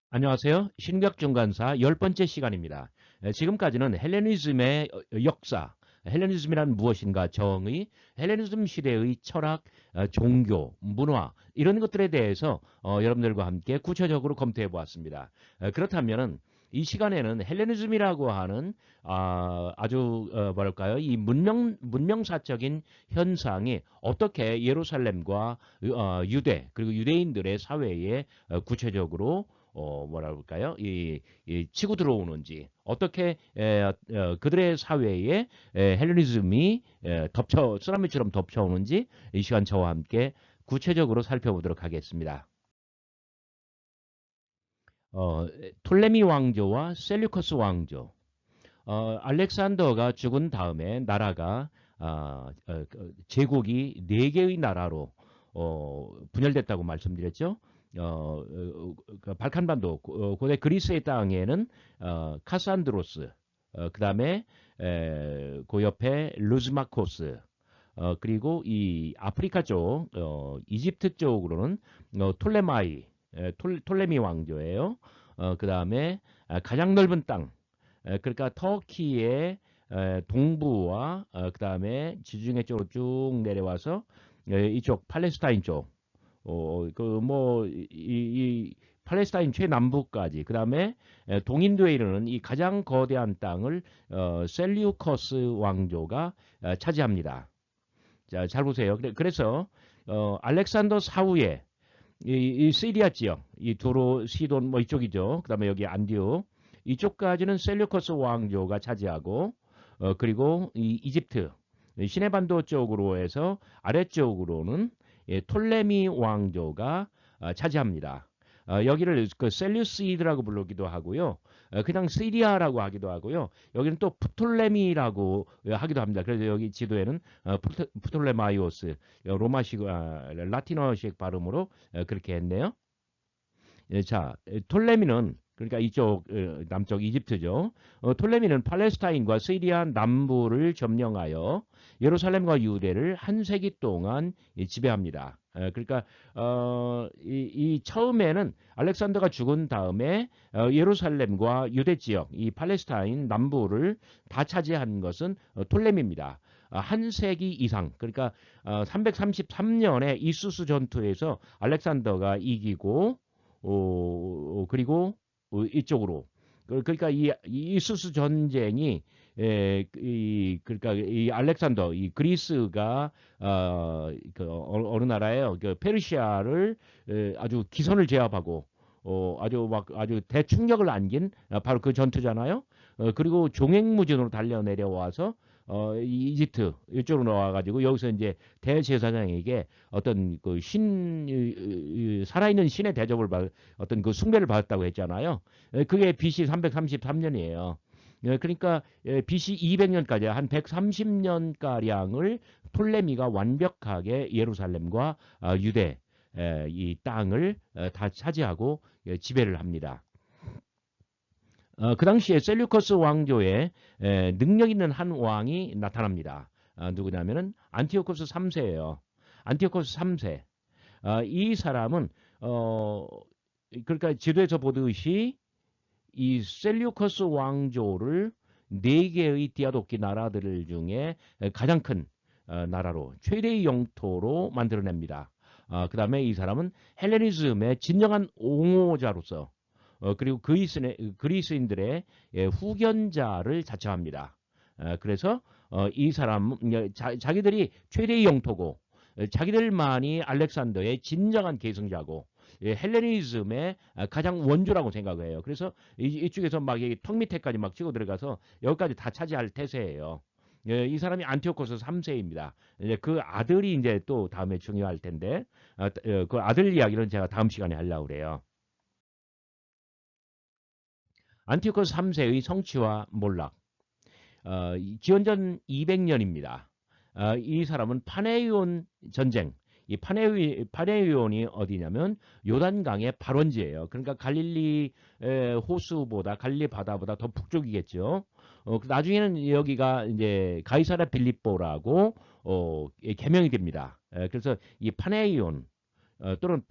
안녕하세요. 신격중간사 10번째 시간입니다. 지금까지는 헬레니즘의 역사, 헬레니즘이란 무엇인가 정의, 헬레니즘 시대의 철학, 종교, 문화 이런 것들에 대해서 여러분들과 함께 구체적으로 검토해 보았습니다. 그렇다면 이 시간에는 헬레니즘이라고 하는 아주 뭐랄까요? 이 문명사적인 현상이 어떻게 예루살렘과 유대 그리고 유대인들의 사회에 구체적으로 뭐라 그럴까요? 이 치고 들어오는지 어떻게 그들의 사회에 헬레니즘이 쓰나미처럼 덮쳐오는지 이 시간 저와 함께 구체적으로 살펴보도록 하겠습니다. 어, 톨레미 왕조와 셀류커스 왕조. 알렉산더가 죽은 다음에 나라가 제국이 네 개의 나라로 분열됐다고 말씀드렸죠. 그 발칸반도 고대 그리스의 땅에는 카산드로스, 그다음에 그 옆에 루즈마코스, 그리고 이 아프리카 쪽, 이집트 쪽으로는 톨레마이, 톨레미 왕조예요. 그다음에 가장 넓은 땅, 그러니까 터키의 동부와 그다음에 지중해 쪽으로 쭉 내려와서 이쪽 팔레스타인 쪽, 이 팔레스타인 최남부까지, 그다음에 동인도에 이르는 이 가장 거대한 땅을 셀류커스 왕조가 차지합니다. 자, 잘 보세요. 그래서 알렉산더 사후에 이 시리아 지역, 이 두로, 시돈 뭐 이쪽이죠. 그다음에 여기 안디옥 이쪽까지는 셀류커스 왕조가 차지하고 그리고 이 이집트 시내반도 쪽으로 해서 아래쪽으로는 톨레미 왕조가 차지합니다. 여기를 그 셀류시드라고 부르기도 하고요. 그냥 시리아라고 하기도 하고요. 여기는 또 프톨레미라고 하기도 합니다. 그래서 여기 지도에는 프톨레마이오스 로마식 라틴어식 발음으로 그렇게 했네요. 자, 톨레미는 그러니까 이쪽 남쪽 이집트죠. 톨레미는 팔레스타인과 시리아 남부를 점령하여 예루살렘과 유대를 한 세기 동안 지배합니다. 그러니까 이 처음에는 알렉산더가 죽은 다음에 예루살렘과 유대 지역, 이 팔레스타인 남부를 다 차지한 것은 톨레미입니다. 한 세기 이상, 그러니까 333년에 이수스 전투에서 알렉산더가 이기고 그리고 이쪽으로 그러니까 이 수스 전쟁이 그러니까 이 알렉산더 이 그리스가 그 어느 나라예요? 그 페르시아를 아주 기선을 제압하고 아주 막 아주 대충격을 안긴 바로 그 전투잖아요. 그리고 종횡무진으로 달려 내려와서 이집트 이쪽으로 나와가지고 여기서 이제 대제사장에게 어떤 그 살아있는 신의 대접을 어떤 그 숭배를 받았다고 했잖아요. 그게 BC 333년이에요. 그러니까 BC 200년까지 한 130년가량을 톨레미가 완벽하게 예루살렘과 유대 이 땅을 다 차지하고 지배를 합니다. 그 당시에 셀류커스 왕조에 능력 있는 한 왕이 나타납니다. 누구냐면은 안티오코스 3세예요. 안티오코스 3세. 이 사람은 그러니까 지도에서 보듯이 이 셀류커스 왕조를 네 개의 디아도키 나라들 중에 가장 큰 나라로 최대의 영토로 만들어냅니다. 그다음에 이 사람은 헬레니즘의 진정한 옹호자로서 그리고 그리스인들의 후견자를 자처합니다. 그래서 이 사람 자기들이 최대의 영토고 자기들만이 알렉산더의 진정한 계승자고 헬레니즘의 가장 원조라고 생각해요. 그래서 이쪽에서 막 턱 밑에까지 막 치고 들어가서 여기까지 다 차지할 태세예요. 이 사람이 안티오코스 3세입니다. 이제 그 아들이 이제 또 다음에 중요할 텐데 그 아들 이야기는 제가 다음 시간에 하려고 그래요. 안티오코스 3세의 성취와 몰락. 기원전 200년입니다. 이 사람은 파네이온 전쟁, 이 파네이온이 어디냐면 요단강의 발원지예요. 그러니까 갈릴리 호수보다 갈릴리 바다보다 더 북쪽이겠죠. 나중에는 여기가 이제 가이사라 빌립보라고 개명이 됩니다. 그래서 이 파네이온 또는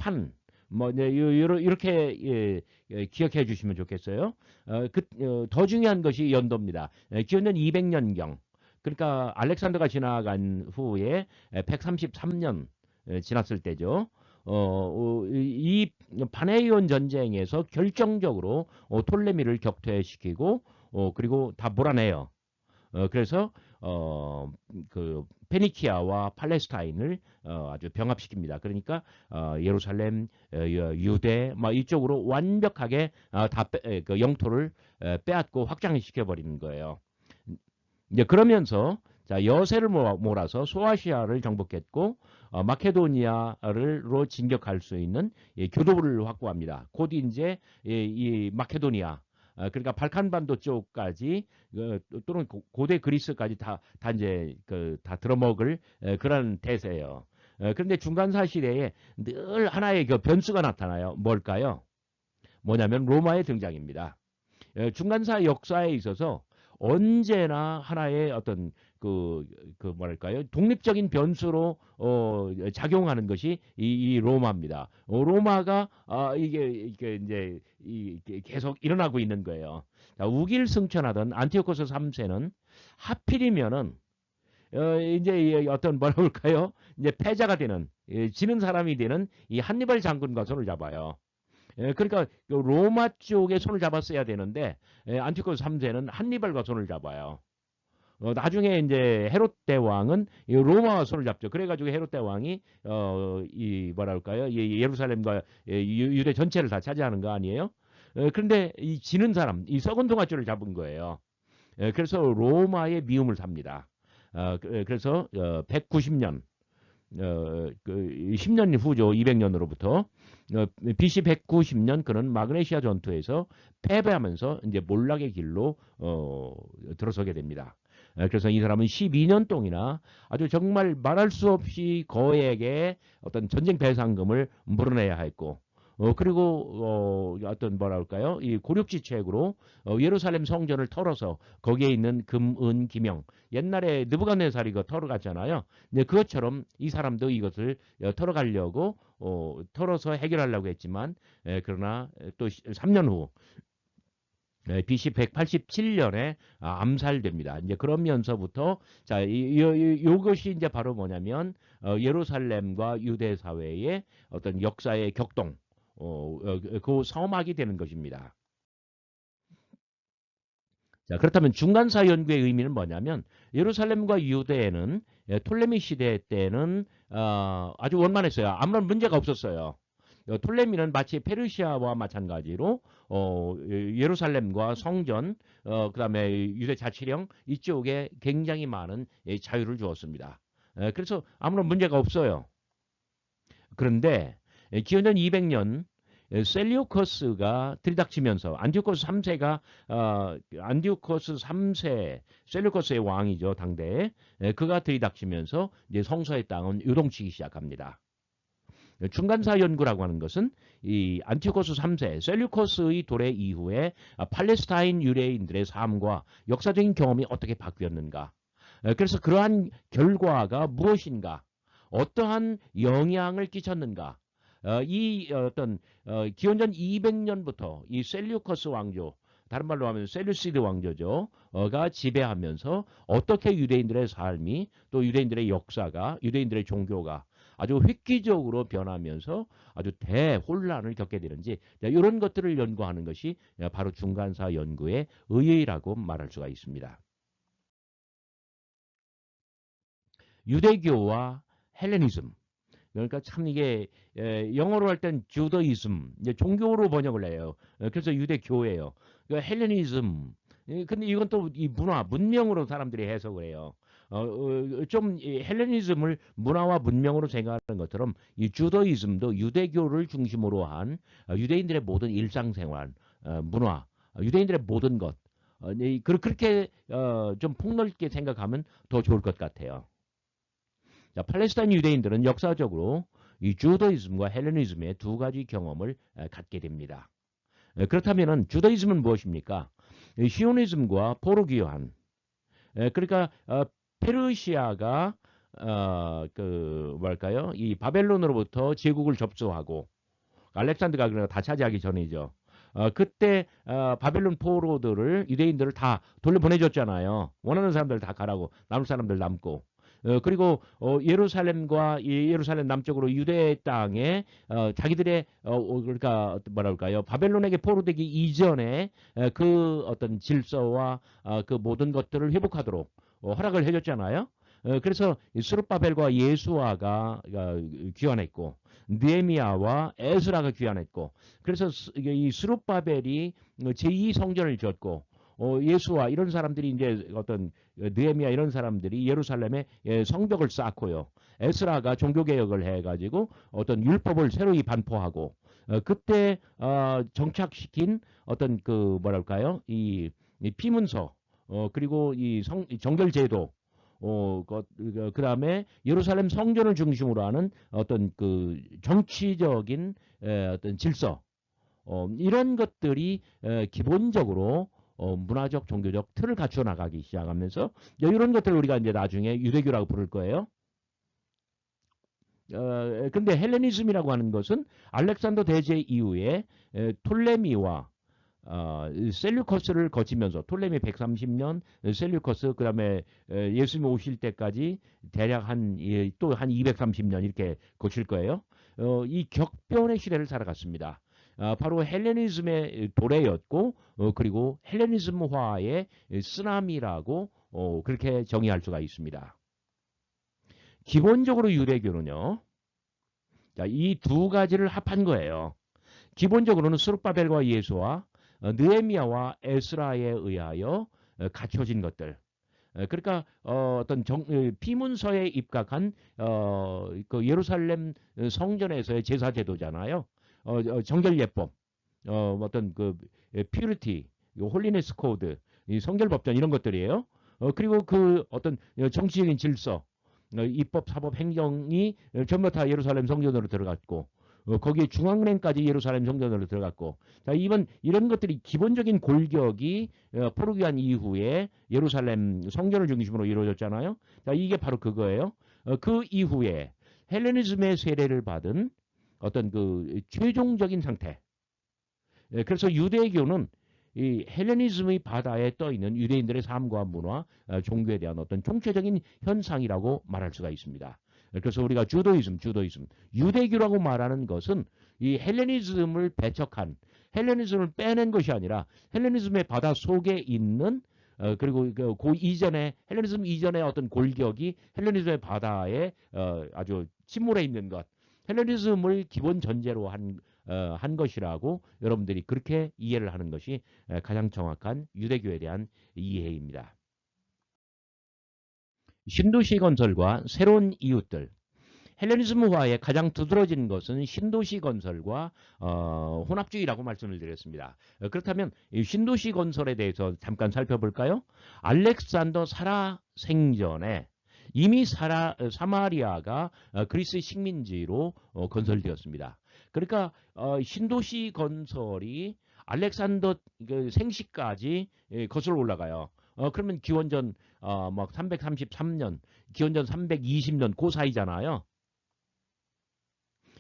뭐 네, 이렇게 기억해 주시면 좋겠어요. 더 중요한 것이 연도입니다. 기원전 200년경. 그러니까 알렉산더가 지나간 후에 133년 지났을 때죠. 이 파네이온 전쟁에서 결정적으로 톨레미를 격퇴시키고 그리고 다 몰아내요. 그래서 그 페니키아와 팔레스타인을 아주 병합시킵니다. 그러니까 예루살렘, 유대 막 이쪽으로 완벽하게 그 영토를 빼앗고 확장시켜 버리는 거예요. 이제 그러면서 자 여세를 몰아서 소아시아를 정복했고 마케도니아를로 진격할 수 있는 교도부를 확보합니다. 곧 이제 이 마케도니아 그러니까 발칸반도 쪽까지 또는 고대 그리스까지 다 이제 다 들어먹을 그런 대세예요. 그런데 중간사 시대에 늘 하나의 그 변수가 나타나요. 뭘까요? 뭐냐면 로마의 등장입니다. 중간사 역사에 있어서 언제나 하나의 어떤 뭐랄까요 독립적인 변수로 작용하는 것이 이 로마입니다. 로마가 이게 이제 계속 일어나고 있는 거예요. 자, 우길승천하던 안티오코스 3세는 하필이면은 이제 어떤 뭐라 그럴까요? 이제 패자가 되는 지는 사람이 되는 이 한니발 장군과 손을 잡아요. 그러니까 로마 쪽에 손을 잡았어야 되는데 안티오코스 3세는 한니발과 손을 잡아요. 나중에 이제 헤롯 대왕은 로마와 손을 잡죠. 그래가지고 헤롯 대왕이 이 뭐랄까요, 이 예루살렘과 유대 전체를 다 차지하는 거 아니에요? 그런데 이 지는 사람, 이 썩은 동아줄을 잡은 거예요. 그래서 로마의 미움을 삽니다. 그래서 190년, 10년 후죠. 200년으로부터 BC 190년 그는 마그네시아 전투에서 패배하면서 이제 몰락의 길로 들어서게 됩니다. 그래서 이 사람은 12년 동이나 아주 정말 말할 수 없이 거액의 어떤 전쟁 배상금을 물어내야 했고, 그리고 어떤 뭐랄까요, 이 고륙지책으로 예루살렘 성전을 털어서 거기에 있는 금, 은, 기명, 옛날에 느부갓네살이 그 털어갔잖아요. 근데 그것처럼 이 사람도 이것을 털어가려고 털어서 해결하려고 했지만, 그러나 또 3년 후 BC 187년에 암살됩니다. 이제 그러면서부터 자, 이것이 이제 바로 뭐냐면 예루살렘과 유대 사회의 어떤 역사의 격동, 그 서막이 되는 것입니다. 자, 그렇다면 중간사 연구의 의미는 뭐냐면 예루살렘과 유대에는 톨레미 시대 때는 아주 원만했어요. 아무런 문제가 없었어요. 톨레미는 마치 페르시아와 마찬가지로 예루살렘과 성전, 그다음에 유대 자치령 이쪽에 굉장히 많은 자유를 주었습니다. 그래서 아무런 문제가 없어요. 그런데 기원전 200년 셀리우커스가 들이닥치면서 안티오코스 3세 셀리우커스의 왕이죠 당대에 그가 들이닥치면서 이제 성서의 땅은 요동치기 시작합니다. 중간사 연구라고 하는 것은 이 안티오코스 3세 셀류커스의 도래 이후에 팔레스타인 유대인들의 삶과 역사적인 경험이 어떻게 바뀌었는가. 그래서 그러한 결과가 무엇인가, 어떠한 영향을 끼쳤는가. 이 어떤 기원전 200년부터 이 셀류커스 왕조, 다른 말로 하면 셀루시드 왕조가 지배하면서 어떻게 유대인들의 삶이 또 유대인들의 역사가 유대인들의 종교가 아주 획기적으로 변하면서 아주 대혼란을 겪게 되는지 이런 것들을 연구하는 것이 바로 중간사 연구의 의의라고 말할 수가 있습니다. 유대교와 헬레니즘 그러니까 참 이게 영어로 할 땐 주더이즘 종교로 번역을 해요. 그래서 유대교예요. 그러니까 헬레니즘 근데 이건 또 이 문명으로 사람들이 해석을 해요. 좀 헬레니즘을 문화와 문명으로 생각하는 것처럼 이 주더이즘도 유대교를 중심으로 한 유대인들의 모든 일상생활, 문화, 유대인들의 모든 것 그렇게 좀 폭넓게 생각하면 더 좋을 것 같아요. 자, 팔레스타인 유대인들은 역사적으로 이 주더이즘과 헬레니즘의 두 가지 경험을 갖게 됩니다. 그렇다면 주더이즘은 무엇입니까? 시오니즘과 포로기요한 그러니까 페르시아가 그 뭐랄까요? 이 바벨론으로부터 제국을 접수하고 알렉산더가 그러니까 다 차지하기 전이죠. 그때 바벨론 포로들을 유대인들을 다 돌려보내줬잖아요. 원하는 사람들 다 가라고 남을 사람들 남고. 그리고 예루살렘과 예루살렘 남쪽으로 유대 땅에 자기들의 그러니까 뭐랄까요 바벨론에게 포로되기 이전에 그 어떤 질서와 그 모든 것들을 회복하도록 허락을 해줬잖아요. 그래서 스룹바벨과 예수아가 귀환했고 느헤미야와 에스라가 귀환했고 그래서 이 스룹바벨이 제2 성전을 지었고 예수와 이런 사람들이 이제 어떤 느헤미야 이런 사람들이 예루살렘에 성벽을 쌓고요. 에스라가 종교개혁을 해가지고 어떤 율법을 새로이 반포하고 그때 정착시킨 어떤 그 뭐랄까요 이 피문서 그리고 이 정결제도 그 다음에 예루살렘 성전을 중심으로 하는 어떤 그 정치적인 어떤 질서, 이런 것들이 기본적으로 문화적, 종교적 틀을 갖춰 나가기 시작하면서 이런 것들을 우리가 이제 나중에 유대교라고 부를 거예요. 근데 헬레니즘이라고 하는 것은 알렉산더 대제 이후에 톨레미와 셀류커스를 거치면서 톨레미 130년, 셀류커스 그다음에 예수님 오실 때까지 대략 또 한 230년 이렇게 거칠 거예요. 이 격변의 시대를 살아갔습니다. 바로 헬레니즘의 도래였고 그리고 헬레니즘화의 쓰나미라고 그렇게 정의할 수가 있습니다. 기본적으로 유대교는요. 이 두 가지를 합한 거예요. 기본적으로는 스룹바벨과 예수와 느헤미야와 에스라에 의하여 갖춰진 것들. 그러니까 어떤 피문서에 입각한 그 예루살렘 성전에서의 제사 제도잖아요. 정결예법, 어떤 그 퓨리티, 홀리네스 코드, 이 성결법전 이런 것들이에요. 그리고 그 어떤 정치적인 질서, 입법, 사법, 행정이 전부 다 예루살렘 성전으로 들어갔고 거기에 중앙은행까지 예루살렘 성전으로 들어갔고 자 이런 것들이 기본적인 골격이 포로기한 이후에 예루살렘 성전을 중심으로 이루어졌잖아요. 자 이게 바로 그거예요. 그 이후에 헬레니즘의 세례를 받은 어떤 그 최종적인 상태. 그래서 유대교는 이 헬레니즘의 바다에 떠 있는 유대인들의 삶과 문화, 종교에 대한 어떤 총체적인 현상이라고 말할 수가 있습니다. 그래서 우리가 주도이즘, 유대교라고 말하는 것은 이 헬레니즘을 배척한 헬레니즘을 빼낸 것이 아니라 헬레니즘의 바다 속에 있는 그리고 그 이전에 헬레니즘 이전의 어떤 골격이 헬레니즘의 바다에 아주 침몰해 있는 것, 헬레니즘을 기본 전제로 한 것이라고 여러분들이 그렇게 이해를 하는 것이 가장 정확한 유대교에 대한 이해입니다. 신도시 건설과 새로운 이웃들. 헬레니즘화의 가장 두드러진 것은 신도시 건설과 혼합주의라고 말씀을 드렸습니다. 그렇다면 신도시 건설에 대해서 잠깐 살펴볼까요? 알렉산더 살아 생전에 이미 사마리아가 그리스 식민지로 건설되었습니다. 그러니까 신도시 건설이 알렉산더 생시까지 거슬러 올라가요. 그러면 기원전 막 333년, 기원전 320년 그 사이잖아요.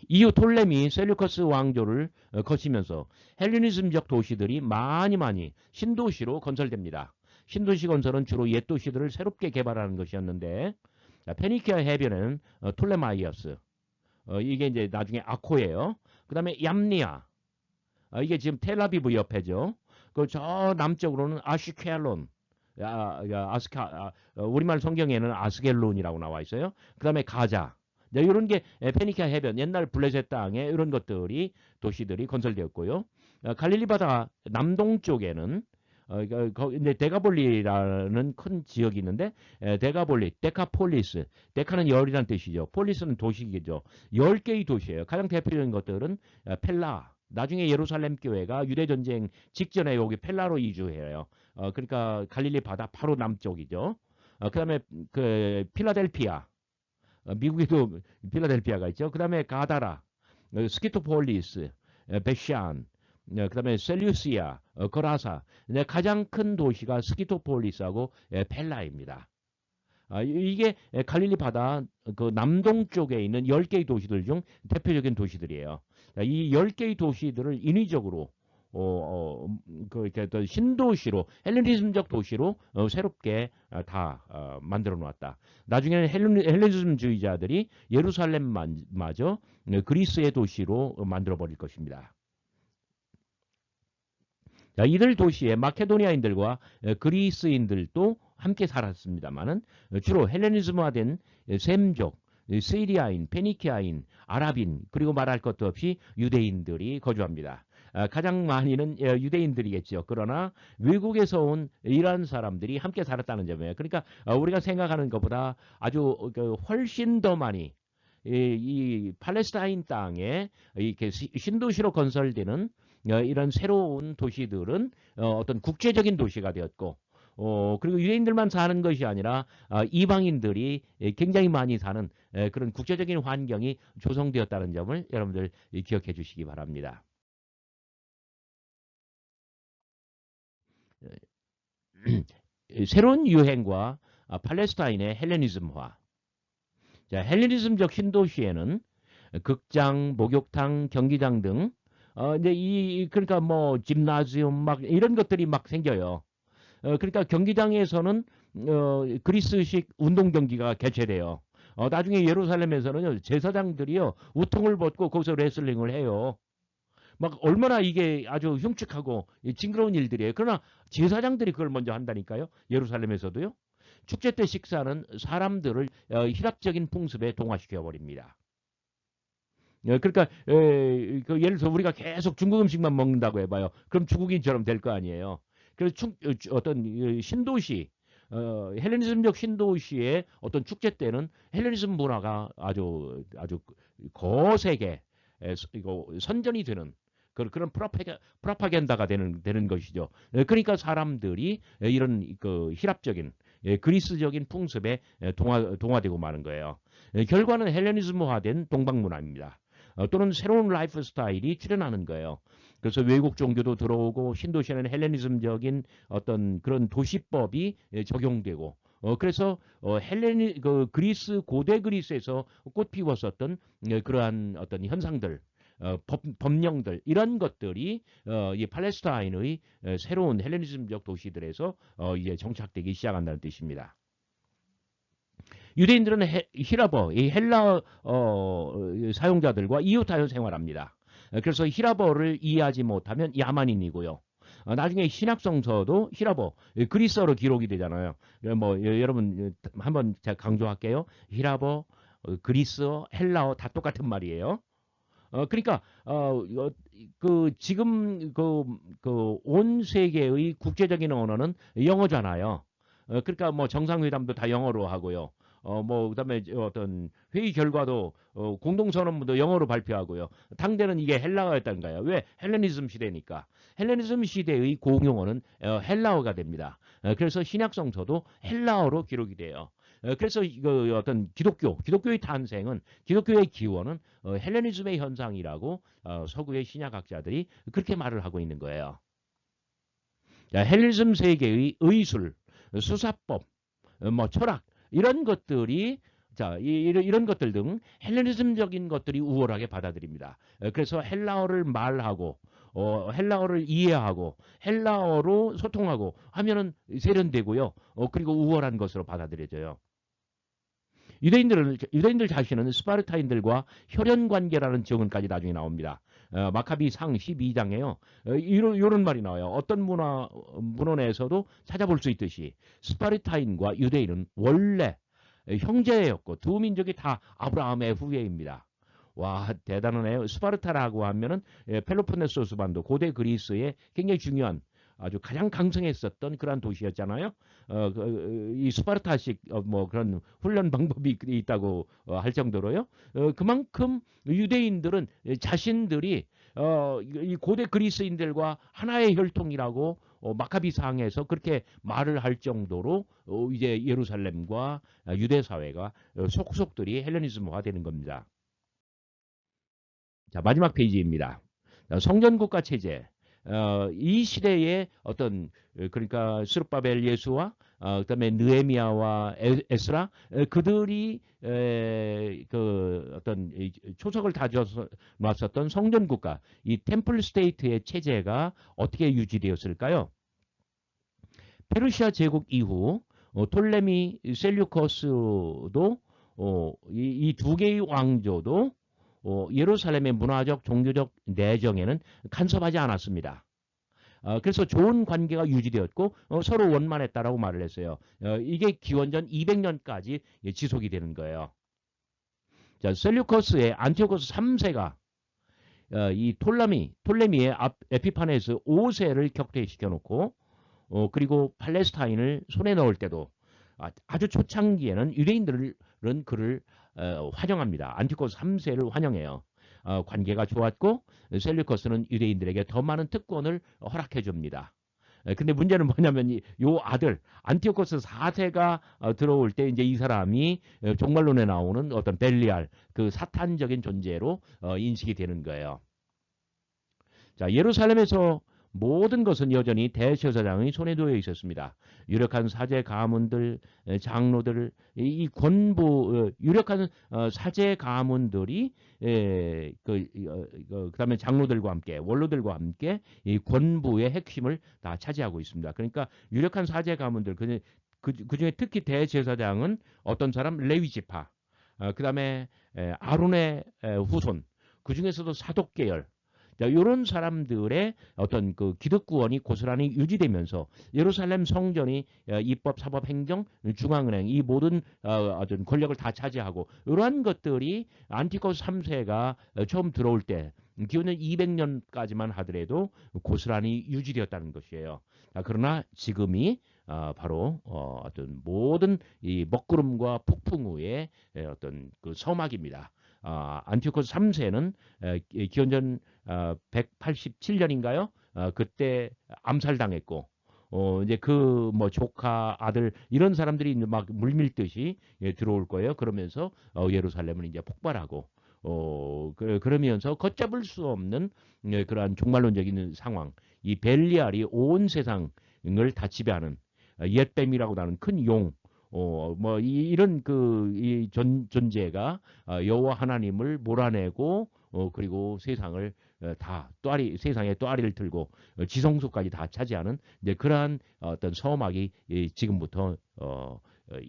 이후 톨레미 셀류커스 왕조를 거치면서 헬레니즘적 도시들이 많이 신도시로 건설됩니다. 신도시 건설은 주로 옛 도시들을 새롭게 개발하는 것이었는데 페니키아 해변에는 톨레마이어스, 이게 이제 나중에 아코예요. 그 다음에 얌니아, 이게 지금 텔아비브 옆에죠. 그 저 남쪽으로는 아시켈론, 우리말 성경에는 아스겔론이라고 나와 있어요. 그 다음에 가자. 이런 게 페니키아 해변, 옛날 블레셋 땅에 이런 것들이 도시들이 건설되었고요. 갈릴리 바다 남동 쪽에는 이제 데가볼리라는 큰 지역이 있는데 데가볼리, 데카폴리스, 데카는 열이라는 뜻이죠. 폴리스는 도시이죠. 10개의 도시예요. 가장 대표적인 것들은 펠라, 나중에 예루살렘 교회가 유대 전쟁 직전에 여기 펠라로 이주해요. 그러니까 갈릴리 바다 바로 남쪽이죠. 그다음에 그 필라델피아, 미국에도 필라델피아가 있죠. 그다음에 가다라, 스키토폴리스, 베샨, 그다음에 셀루시아, 거라사. 가장 큰 도시가 스키토폴리스하고 펠라입니다. 이게 갈릴리 바다 그 남동 쪽에 있는 10개의 도시들 중 대표적인 도시들이에요. 이 10개의 도시들을 인위적으로 그 신도시로 헬레니즘적 도시로 새롭게 다 만들어 놓았다. 나중에는 헬레니즘주의자들이 예루살렘마저 그리스의 도시로 만들어 버릴 것입니다. 자, 이들 도시에 마케도니아인들과 그리스인들도 함께 살았습니다만은 주로 헬레니즘화된 셈족, 시리아인, 페니키아인, 아랍인 그리고 말할 것도 없이 유대인들이 거주합니다. 가장 많이는 유대인들이겠죠. 그러나 외국에서 온 이러한 사람들이 함께 살았다는 점이에요. 그러니까 우리가 생각하는 것보다 아주 훨씬 더 많이 이 팔레스타인 땅에 이렇게 신도시로 건설되는 이런 새로운 도시들은 어떤 국제적인 도시가 되었고, 그리고 유대인들만 사는 것이 아니라 이방인들이 굉장히 많이 사는 그런 국제적인 환경이 조성되었다는 점을 여러분들 기억해 주시기 바랍니다. 새로운 유행과 팔레스타인의 헬레니즘화. 자, 헬레니즘적 신도시에는 극장, 목욕탕, 경기장 등 이제 그러니까 뭐 짐나지움 막 이런 것들이 막 생겨요. 그러니까 경기장에서는 그리스식 운동 경기가 개최돼요. 나중에 예루살렘에서는 제사장들이요 우통을 벗고 거기서 레슬링을 해요. 막 얼마나 이게 아주 흉측하고 징그러운 일들이에요. 그러나 제사장들이 그걸 먼저 한다니까요. 예루살렘에서도요. 축제 때 식사는 사람들을 희랍적인 풍습에 동화시켜 버립니다. 그러니까 그 예를 들어서 우리가 계속 중국 음식만 먹는다고 해봐요. 그럼 중국인처럼 될 거 아니에요. 그래서 어떤 신도시 헬레니즘적 신도시의 어떤 축제 때는 헬레니즘 문화가 아주 거세게 이거 선전이 되는 그런 프로파간다가 되는 것이죠. 그러니까 사람들이 이런 그 희랍적인 그리스적인 풍습에 동화되고 마는 거예요. 결과는 헬레니즘화된 동방 문화입니다. 또는 새로운 라이프 스타일이 출현하는 거예요. 그래서 외국 종교도 들어오고 신도시에는 헬레니즘적인 어떤 그런 도시법이 적용되고 그래서 그 그리스 고대 그리스에서 꽃 피웠었던 그러한 어떤 현상들 법령들 이런 것들이 이 팔레스타인의 새로운 헬레니즘적 도시들에서 이제 정착되기 시작한다는 뜻입니다. 유대인들은 히라버, 이 헬라 사용자들과 이웃하여 생활합니다. 그래서 히라버를 이해하지 못하면 야만인이고요. 나중에 신약성서도 히라버, 그리스어로 기록이 되잖아요. 뭐 여러분 한번 제가 강조할게요. 히라버, 그리스어, 헬라어 다 똑같은 말이에요. 그러니까 그 지금 온 세계의 국제적인 언어는 영어잖아요. 그러니까 뭐 정상회담도 다 영어로 하고요. 뭐 그다음에 어떤 회의 결과도 공동선언문도 영어로 발표하고요. 당대는 이게 헬라어였다는 거예요. 왜? 헬레니즘 시대니까. 헬레니즘 시대의 공용어는 헬라어가 됩니다. 그래서 신약성서도 헬라어로 기록이 돼요. 그래서 이거 어떤 기독교의 탄생은 기독교의 기원은 헬레니즘의 현상이라고 서구의 신약학자들이 그렇게 말을 하고 있는 거예요. 자, 헬레니즘 세계의 의술, 수사법, 뭐 철학 이런 것들이 자, 이런 것들 등 헬레니즘적인 것들이 우월하게 받아들입니다. 그래서 헬라어를 말하고 헬라어를 이해하고 헬라어로 소통하고 하면은 세련되고요. 그리고 우월한 것으로 받아들여져요. 유대인들 자신은 스파르타인들과 혈연 관계라는 증언까지 나중에 나옵니다. 마카비 상 12장에요. 이런 말이 나와요. 어떤 문헌에서도 찾아볼 수 있듯이 스파르타인과 유대인은 원래 형제였고 두 민족이 다 아브라함의 후예입니다. 와 대단하네요. 스파르타라고 하면은 펠로폰네소스 반도 고대 그리스의 굉장히 중요한 아주 가장 강성했었던 그러한 도시였잖아요. 이 스파르타식 뭐 그런 훈련 방법이 있다고 할 정도로요. 그만큼 유대인들은 자신들이 이 고대 그리스인들과 하나의 혈통이라고 마카비상에서 그렇게 말을 할 정도로 이제 예루살렘과 유대 사회가 속속들이 헬레니즘화되는 겁니다. 자, 마지막 페이지입니다. 성전국가 체제. 이 시대의 어떤 그러니까 스룹바벨 예수와 그다음에 느헤미야와 에스라 그들이 그 어떤 초석을 다져서 놨었던 성전 국가 이 템플 스테이트의 체제가 어떻게 유지되었을까요? 페르시아 제국 이후 톨레미 셀류커스도 이 두 개의 왕조도 예루살렘의 문화적 종교적 내정에는 간섭하지 않았습니다. 그래서 좋은 관계가 유지되었고 서로 원만했다라고 말을 했어요. 이게 기원전 200년까지 지속이 되는 거예요. 자, 셀류커스의 안티오코스 3세가 이 톨레미의 에피파네스 5세를 격퇴시켜 놓고 그리고 팔레스타인을 손에 넣을 때도 아주 초창기에는 유대인들은 그를 환영합니다. 안티오코스 3세를 환영해요. 관계가 좋았고 셀류커스는 유대인들에게 더 많은 특권을 허락해 줍니다. 근데 문제는 뭐냐면 요 아들 안티오코스 4세가 들어올 때 이제 이 사람이 종말론에 나오는 어떤 벨리알 그 사탄적인 존재로 인식이 되는 거예요. 자, 예루살렘에서 모든 것은 여전히 대제사장의 손에 놓여 있었습니다. 유력한 사제 가문들, 장로들, 이 권부 유력한 사제 가문들이 그다음에 장로들과 함께 원로들과 함께 이 권부의 핵심을 다 차지하고 있습니다. 그러니까 유력한 사제 가문들 그중에 특히 대제사장은 어떤 사람 레위 지파, 그다음에 아론의 후손, 그중에서도 사독 계열 자, 이런 사람들의 어떤 그 기득구원이 고스란히 유지되면서 예루살렘 성전이 입법, 사법, 행정, 중앙은행 이 모든 어떤 권력을 다 차지하고 이러한 것들이 안티코스 3세가 처음 들어올 때 기원전 200년까지만 하더라도 고스란히 유지되었다는 것이에요. 그러나 지금이 바로 어떤 모든 이 먹구름과 폭풍 후의 어떤 그 서막입니다. 안티오코스 3세는 기원전 187년인가요? 그때 암살당했고, 이제 그 뭐 조카, 아들 이런 사람들이 이제 막 물밀듯이 들어올 거예요. 그러면서 예루살렘은 이제 폭발하고, 그러면서 걷잡을 수 없는 그러한 종말론적인 상황, 이 벨리알이 온 세상을 다 지배하는 옛뱀이라고 나는 큰 용, 뭐 이런 이 존재가 여호와 하나님을 몰아내고 그리고 세상을 다 세상에 또아리를 들고 지성소까지 다 차지하는 이제 그러한 어떤 서막이 지금부터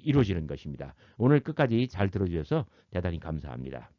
이루어지는 것입니다. 오늘 끝까지 잘 들어주셔서 대단히 감사합니다.